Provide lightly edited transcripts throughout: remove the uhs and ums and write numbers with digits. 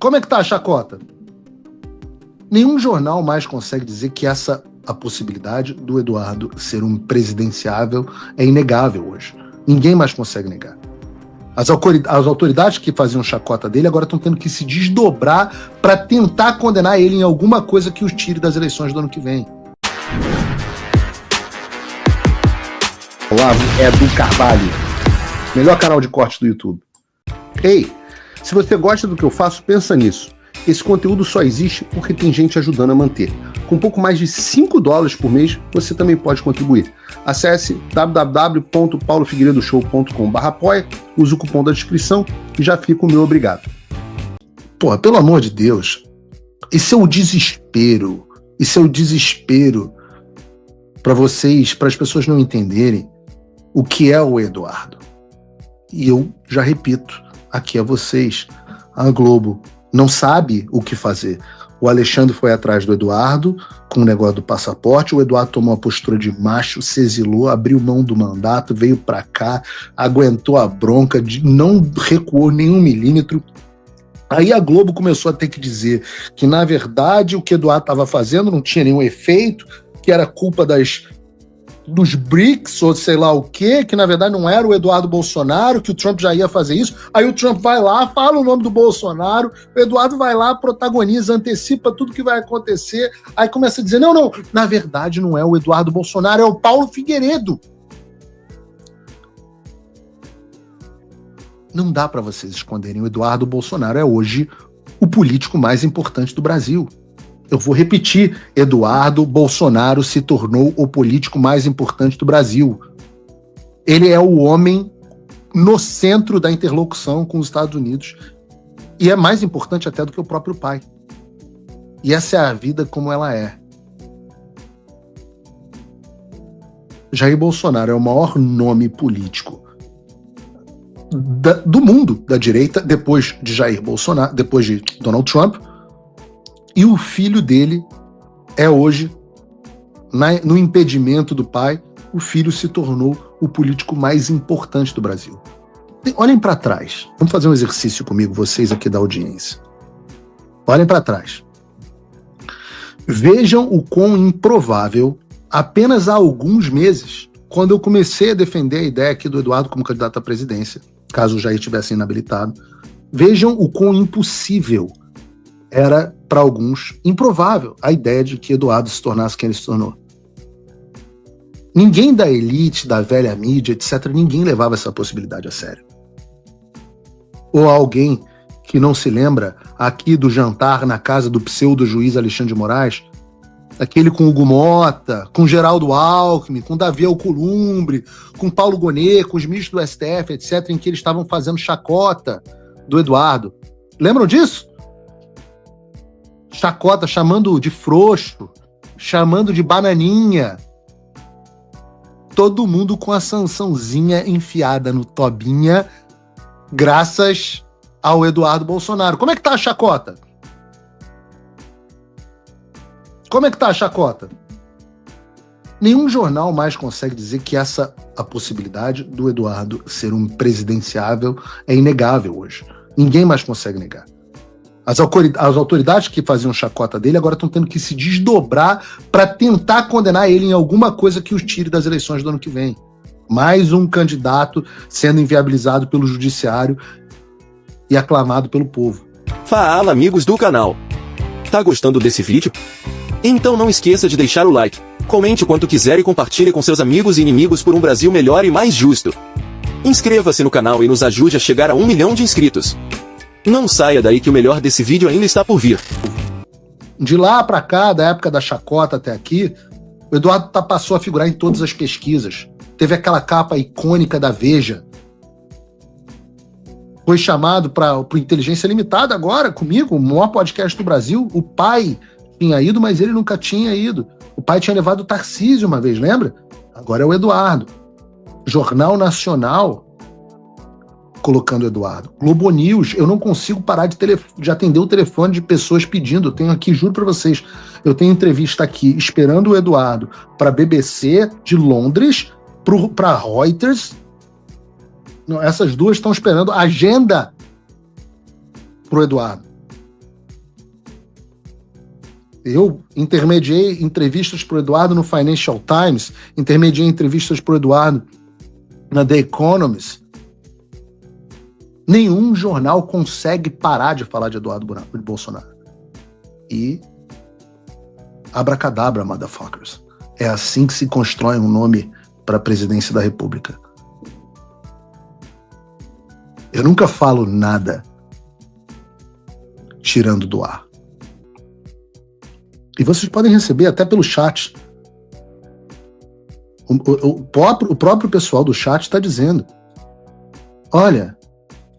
Como é que tá a chacota? Nenhum jornal mais consegue dizer que a possibilidade do Eduardo ser um presidenciável é inegável hoje. Ninguém mais consegue negar. As autoridades que faziam chacota dele agora estão tendo que se desdobrar para tentar condenar ele em alguma coisa que o tire das eleições do ano que vem. Olá, Edu Carvalho, melhor canal de corte do YouTube. Ei, se você gosta do que eu faço, pensa nisso. Esse conteúdo só existe porque tem gente ajudando a manter. Com pouco mais de $5 por mês, você também pode contribuir. Acesse www.paulofigueiredoshow.com/apoia, use o cupom da descrição e já fica o meu obrigado. Porra, pelo amor de Deus, esse é o desespero para vocês, para as pessoas não entenderem o que é o Eduardo. E eu já repito aqui a vocês, a Globo não sabe o que fazer. O Alexandre foi atrás do Eduardo com o negócio do passaporte, o Eduardo tomou uma postura de macho, se exilou, abriu mão do mandato, veio pra cá, aguentou a bronca, não recuou nenhum milímetro. Aí a Globo começou a ter que dizer que, na verdade, o que o Eduardo estava fazendo não tinha nenhum efeito, que era culpa dos BRICS, ou sei lá o quê, que na verdade não era o Eduardo Bolsonaro, que o Trump já ia fazer isso. Aí o Trump vai lá, fala o nome do Bolsonaro, o Eduardo vai lá, protagoniza, antecipa tudo que vai acontecer, aí começa a dizer, não, na verdade não é o Eduardo Bolsonaro, é o Paulo Figueiredo. Não dá para vocês esconderem, o Eduardo Bolsonaro é hoje o político mais importante do Brasil. Eu vou repetir, Eduardo Bolsonaro se tornou o político mais importante do Brasil. Ele é o homem no centro da interlocução com os Estados Unidos e é mais importante até do que o próprio pai. E essa é a vida como ela é. Jair Bolsonaro é o maior nome político do mundo, da direita, depois de Jair Bolsonaro, depois de Donald Trump. E o filho dele é hoje, no impedimento do pai, o filho se tornou o político mais importante do Brasil. Olhem para trás. Vamos fazer um exercício comigo, vocês aqui da audiência. Olhem para trás. Vejam o quão improvável, apenas há alguns meses, quando eu comecei a defender a ideia aqui do Eduardo como candidato à presidência, caso o Jair tivesse inabilitado, vejam o quão impossível era, para alguns, improvável a ideia de que Eduardo se tornasse quem ele se tornou. Ninguém da elite, da velha mídia, etc., ninguém levava essa possibilidade a sério. Ou alguém que não se lembra aqui do jantar na casa do pseudo-juiz Alexandre de Moraes, aquele com Hugo Mota, com Geraldo Alckmin, com Davi Alcolumbre, com Paulo Gonet, com os ministros do STF, etc., em que eles estavam fazendo chacota do Eduardo. Lembram disso? Chacota, chamando de frouxo, chamando de bananinha. Todo mundo com a sançãozinha enfiada no tobinha, graças ao Eduardo Bolsonaro. Como é que tá a chacota? Como é que tá a chacota? Nenhum jornal mais consegue dizer que a possibilidade do Eduardo ser um presidenciável é inegável hoje. Ninguém mais consegue negar. As autoridades que faziam chacota dele agora estão tendo que se desdobrar para tentar condenar ele em alguma coisa que o tire das eleições do ano que vem. Mais um candidato sendo inviabilizado pelo judiciário e aclamado pelo povo. Fala, amigos do canal. Tá gostando desse vídeo? Então não esqueça de deixar o like, comente o quanto quiser e compartilhe com seus amigos e inimigos por um Brasil melhor e mais justo. Inscreva-se no canal e nos ajude a chegar a 1 milhão de inscritos. Não saia daí que o melhor desse vídeo ainda está por vir. De lá para cá, da época da chacota até aqui, o Eduardo passou a figurar em todas as pesquisas. Teve aquela capa icônica da Veja. Foi chamado para o Inteligência Limitada agora, comigo, o maior podcast do Brasil. O pai tinha ido, mas ele nunca tinha ido. O pai tinha levado o Tarcísio uma vez, lembra? Agora é o Eduardo. Jornal Nacional colocando o Eduardo. Globo News, eu não consigo parar de atender o telefone de pessoas pedindo. Eu tenho aqui, juro para vocês, eu tenho entrevista aqui esperando o Eduardo para BBC de Londres, para Reuters. Não, essas duas estão esperando agenda pro Eduardo. Eu intermediei entrevistas para o Eduardo no Financial Times, intermediei entrevistas para o Eduardo na The Economist. Nenhum jornal consegue parar de falar de Eduardo Bolsonaro. E abracadabra, motherfuckers. É assim que se constrói um nome para a presidência da República. Eu nunca falo nada tirando do ar. E vocês podem receber até pelo chat. O próprio pessoal do chat está dizendo: olha,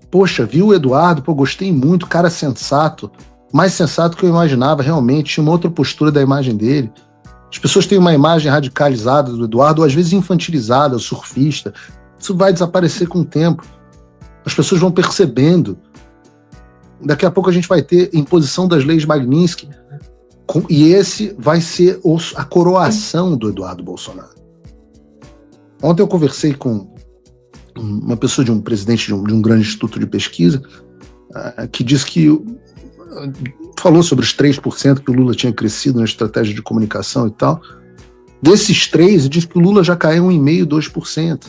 poxa, viu o Eduardo, pô, gostei muito, cara sensato, mais sensato que eu imaginava, realmente, tinha uma outra postura da imagem dele. As pessoas têm uma imagem radicalizada do Eduardo, ou às vezes infantilizada, surfista. Isso vai desaparecer com o tempo. As pessoas vão percebendo. Daqui a pouco a gente vai ter imposição das leis Magnitsky, e esse vai ser a coroação do Eduardo Bolsonaro. Ontem eu conversei com uma pessoa de um presidente de um grande instituto de pesquisa, que disse que falou sobre os 3% que o Lula tinha crescido na estratégia de comunicação e tal. Desses 3%, ele disse que o Lula já caiu 1,5%, 2%.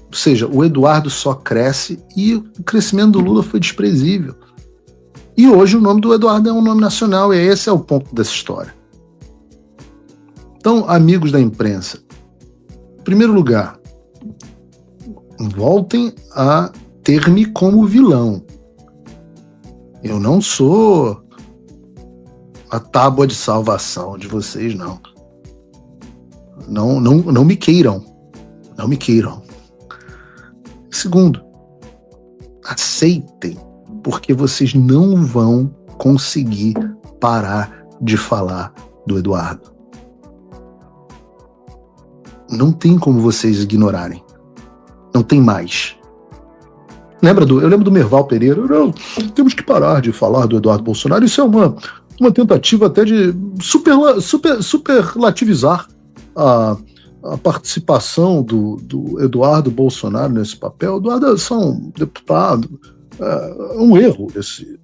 Ou seja, o Eduardo só cresce e o crescimento do Lula foi desprezível. E hoje o nome do Eduardo é um nome nacional, e esse é o ponto dessa história. Então, amigos da imprensa, em primeiro lugar, voltem a ter-me como vilão. Eu não sou a tábua de salvação de vocês, não. Não me queiram. Não me queiram. Segundo, aceitem, porque vocês não vão conseguir parar de falar do Eduardo. Não tem como vocês ignorarem. Não tem mais. Eu lembro do Merval Pereira. Não, temos que parar de falar do Eduardo Bolsonaro. Isso é uma tentativa até de superlativizar a participação do Eduardo Bolsonaro nesse papel. O Eduardo é só um deputado. É um erro esse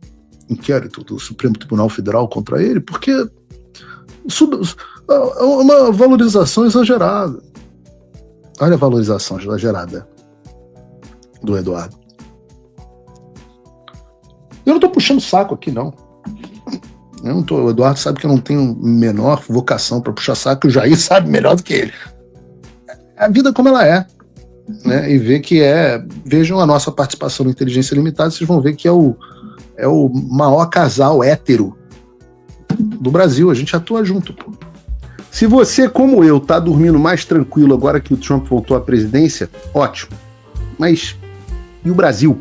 inquérito do Supremo Tribunal Federal contra ele, porque é uma valorização exagerada. Olha a valorização exagerada do Eduardo. Eu não estou puxando saco aqui, não. O Eduardo sabe que eu não tenho menor vocação para puxar saco, que o Jair sabe melhor do que ele. A vida como ela é. Né? E vejam a nossa participação no Inteligência Limitada, vocês vão ver que é o maior casal hétero do Brasil. A gente atua junto, pô. Se você, como eu, tá dormindo mais tranquilo agora que o Trump voltou à presidência, ótimo. Mas e o Brasil?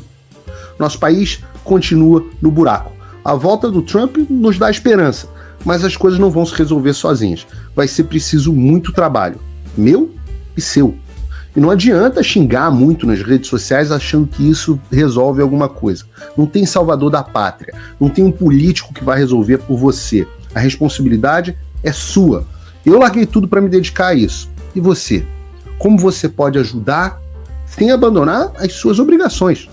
Nosso país continua no buraco. A volta do Trump nos dá esperança, mas as coisas não vão se resolver sozinhas. Vai ser preciso muito trabalho, meu e seu. E não adianta xingar muito nas redes sociais achando que isso resolve alguma coisa. Não tem salvador da pátria, não tem um político que vai resolver por você. A responsabilidade é sua. Eu larguei tudo para me dedicar a isso. E você? Como você pode ajudar sem abandonar as suas obrigações?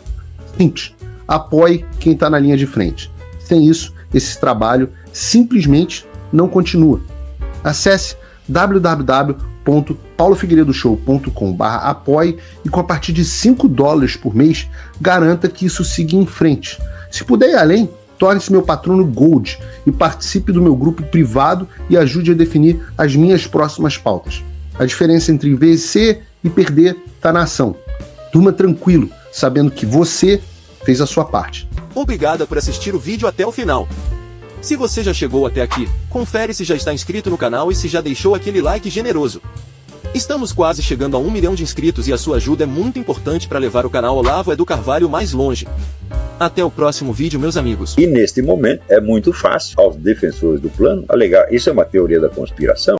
Simples. Apoie quem está na linha de frente. Sem isso, esse trabalho simplesmente não continua. Acesse www.paulofigueiredoshow.com/apoie e com a partir de $5 por mês, garanta que isso siga em frente. Se puder ir além, torne-se meu patrono Gold e participe do meu grupo privado e ajude a definir as minhas próximas pautas. A diferença entre vencer e perder está na ação. Durma tranquilo, sabendo que você fez a sua parte. Obrigada por assistir o vídeo até o final. Se você já chegou até aqui, confere se já está inscrito no canal e se já deixou aquele like generoso. Estamos quase chegando a 1 milhão de inscritos e a sua ajuda é muito importante para levar o canal Olavo Edu Carvalho mais longe. Até o próximo vídeo, meus amigos. E neste momento é muito fácil aos defensores do plano alegar isso é uma teoria da conspiração.